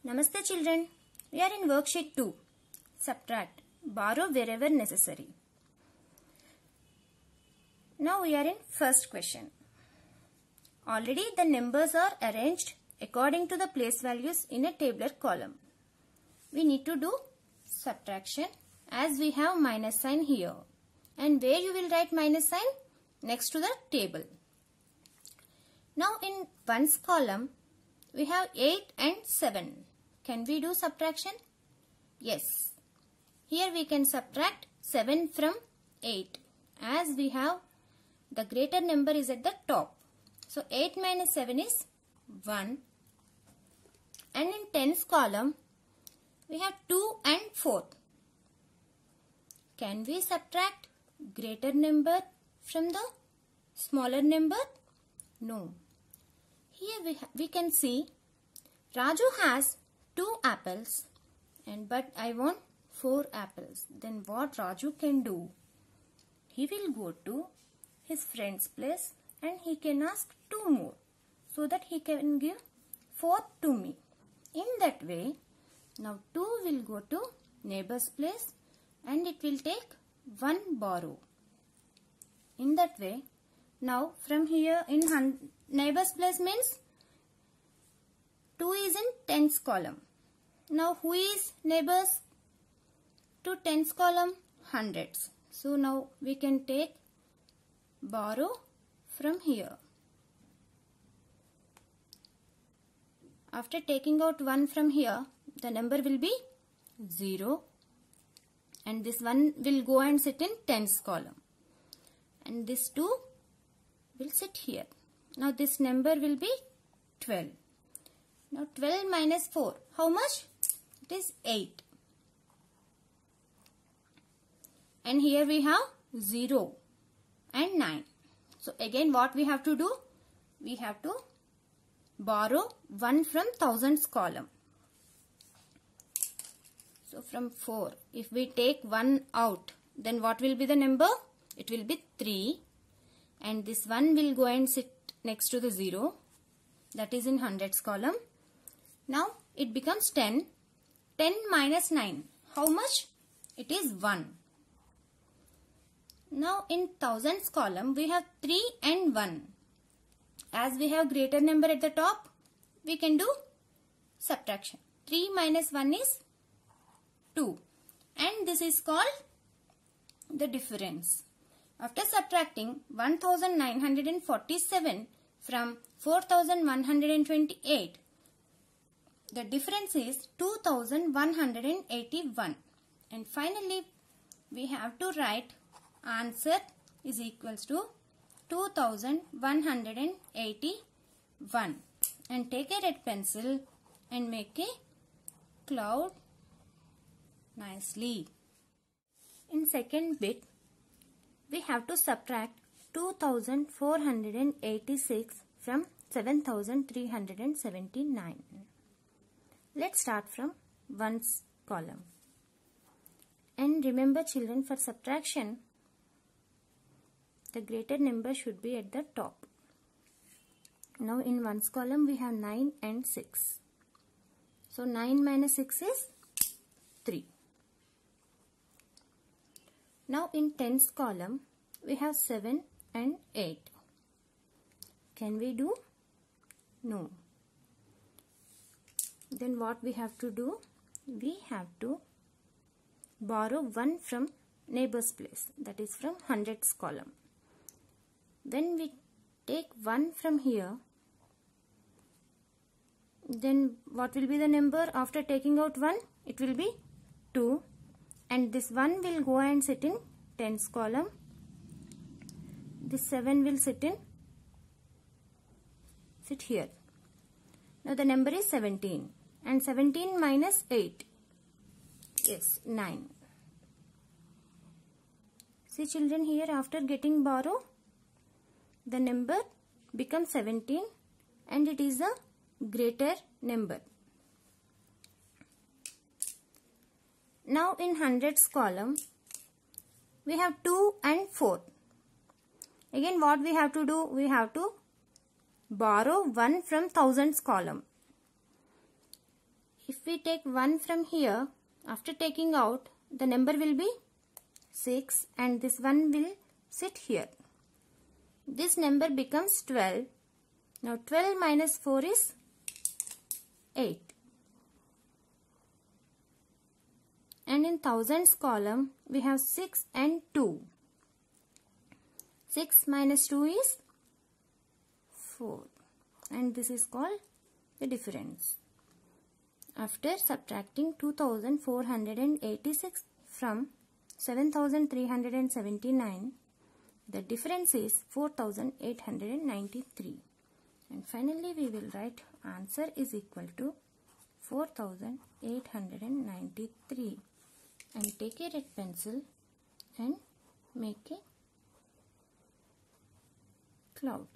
Namaste children, we are in worksheet 2. Subtract, borrow wherever necessary. Now we are in first question. Already the numbers are arranged according to the place values in a tabular column. We need to do subtraction as we have minus sign here. And where you will write minus sign? Next to the table. Now in ones column, we have 8 and 7. Can we do subtraction? Yes. Here we can subtract 7 from 8 as we have the greater number is at the top. So 8 minus 7 is 1. And in tens column, we have 2 and 4. Can we subtract greater number from the smaller number? No. Here we can see Raju has 2 apples but I want 4 apples. Then what Raju can do? He will go to his friend's place and he can ask 2 more so that he can give 4 to me. In that way, now 2 will go to neighbor's place and it will take 1 borrow. In that way, now from here in neighbor's place means 2 is in tens column. Now who is neighbors to tens column? Hundreds. So now we can take borrow from here. After taking out 1 from here, the number will be 0 and this 1 will go and sit in tens column and this 2 will sit here. Now this number will be 12. Now 12 minus 4, how much? It is 8. And here we have 0 and 9. So again what we have to do? We have to borrow 1 from thousands column. So from 4, if we take 1 out, then what will be the number? It will be 3. And this 1 will go and sit next to the 0. That is in hundreds column. Now it becomes 10. 10 minus 9. How much? It is 1. Now in thousands column we have 3 and 1. As we have greater number at the top, we can do subtraction. 3 minus 1 is 2. And this is called the difference. After subtracting 1947 from 4128, the difference is 2181. And finally, we have to write answer is equals to 2181. And take a red pencil and make a cloud nicely. In second bit, we have to subtract 2486 from 7379. Let's start from ones column. And remember children, for subtraction, the greater number should be at the top. Now in ones column we have 9 and 6. So 9 minus 6 is 3. Now in tens column we have 7 and 8. Can we do? No. Then what we have to do? We have to borrow 1 from neighbor's place, that is from hundreds column. When we take 1 from here, then what will be the number after taking out 1? It will be 2 and this 1 will go and sit in tens column. This 7 will sit here. Now the number is 17 and 17 minus 8 is 9. See children, here after getting borrow, the number becomes 17 and it is a greater number. Now in hundreds column, we have 2 and 4. Again what we have to do? We have to borrow 1 from thousands column. if we take 1 from here, after taking out, the number will be 6 and this 1 will sit here. This number becomes 12. Now 12 minus 4 is 8. And in thousands column, we have 6 and 2. 6 minus 2 is 4. And this is called the difference. After subtracting 2486 from 7379, the difference is 4893. And finally we will write answer is equal to 4893. And take a red pencil and make a cloud.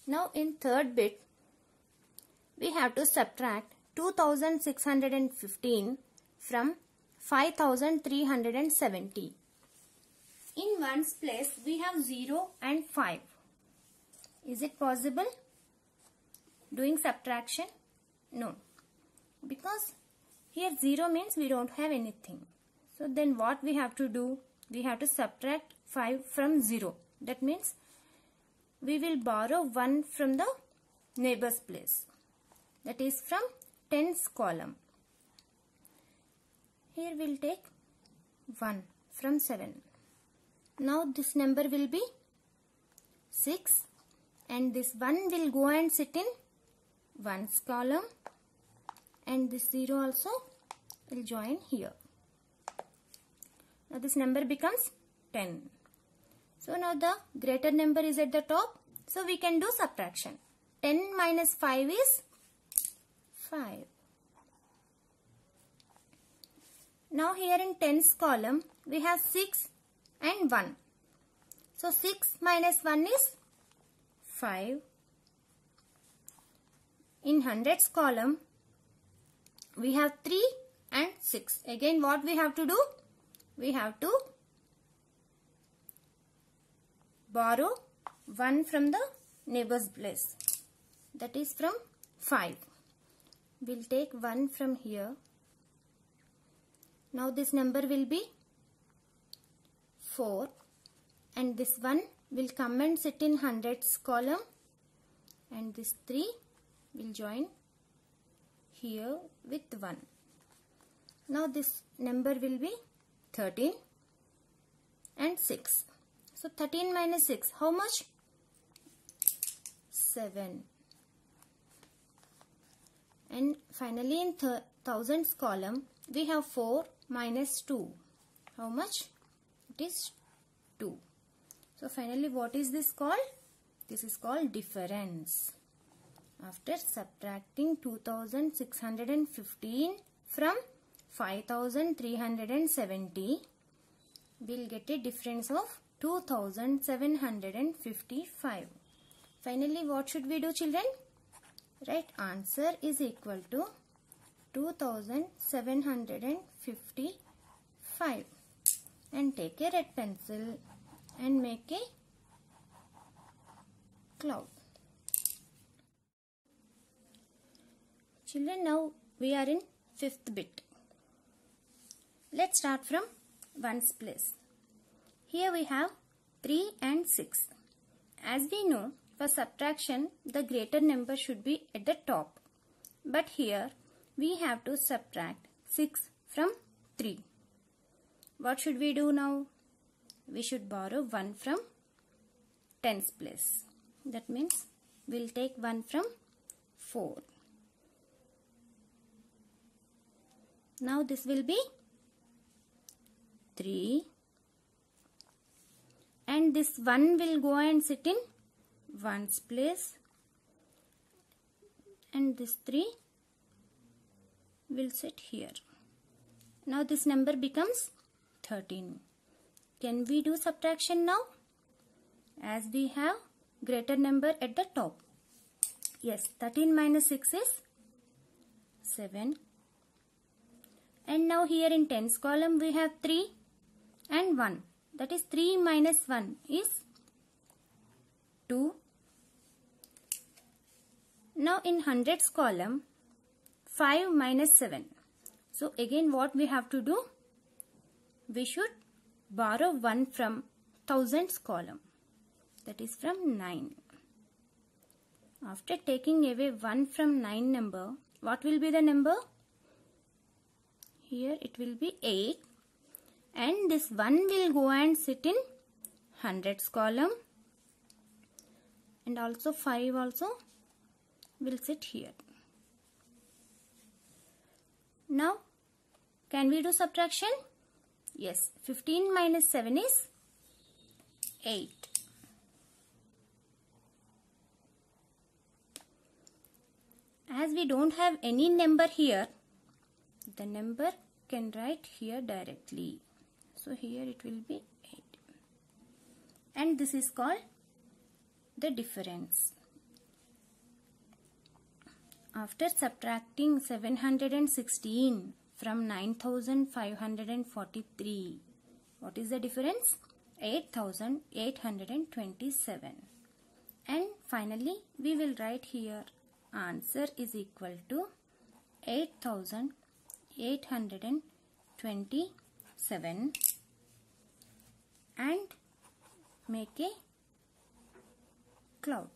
Now in third bit, we have to subtract 2615 from 5370. In ones place, we have 0 and 5. Is it possible doing subtraction? No. Because here 0 means we don't have anything. So then what we have to do? We have to subtract 5 from 0. That means we will borrow 1 from the neighbor's place. That is from tens column. Here we will take 1 from 7. Now this number will be 6 and this 1 will go and sit in ones column and this 0 also will join here. Now this number becomes 10. So now the greater number is at the top. So we can do subtraction. 10 minus 5 is 5. Now here in tens column we have 6 and 1. So 6 minus 1 is 5. In hundreds column we have 3 and 6. Again what we have to do? We have to borrow 1 from the neighbor's place. That is from 5. We'll take 1 from here. Now this number will be 4 and this 1 will come and sit in hundreds column and this 3 will join here with 1. Now this number will be 13 and 6. So 13 minus 6, how much? 7. And finally in thousands column, we have 4 minus 2. How much? It is 2. So finally what is this called? This is called difference. After subtracting 2615 from 5370, we'll get a difference of 2755. Finally, what should we do, children? Right, answer is equal to 2755. And take a red pencil and make a cloud. Children, now we are in fifth bit. Let's start from ones place. Here we have 3 and 6. As we know, for subtraction, the greater number should be at the top. But here, we have to subtract 6 from 3. What should we do now? We should borrow 1 from tens place. That means, we'll take 1 from 4. Now this will be 3 and this 1 will go and sit in ones place and this 3 will sit here. Now this number becomes 13. Can we do subtraction now? As we have greater number at the top. Yes, 13 minus 6 is 7. And now here in tens column we have 3 and 1. That is 3 minus 1 is 2. Now in hundreds column, 5 minus 7. So again what we have to do? We should borrow 1 from thousands column. That is from 9. After taking away 1 from 9 number, what will be the number? Here it will be 8. And this 1 will go and sit in hundreds column. And also 5 also will sit here. Now, can we do subtraction? Yes, 15 minus 7 is 8. As we don't have any number here, the number can write here directly. So here it will be 8. And this is called the difference. After subtracting 716 from 9543, what is the difference? 8827. And finally, we will write here answer is equal to 8827 and make a cloud.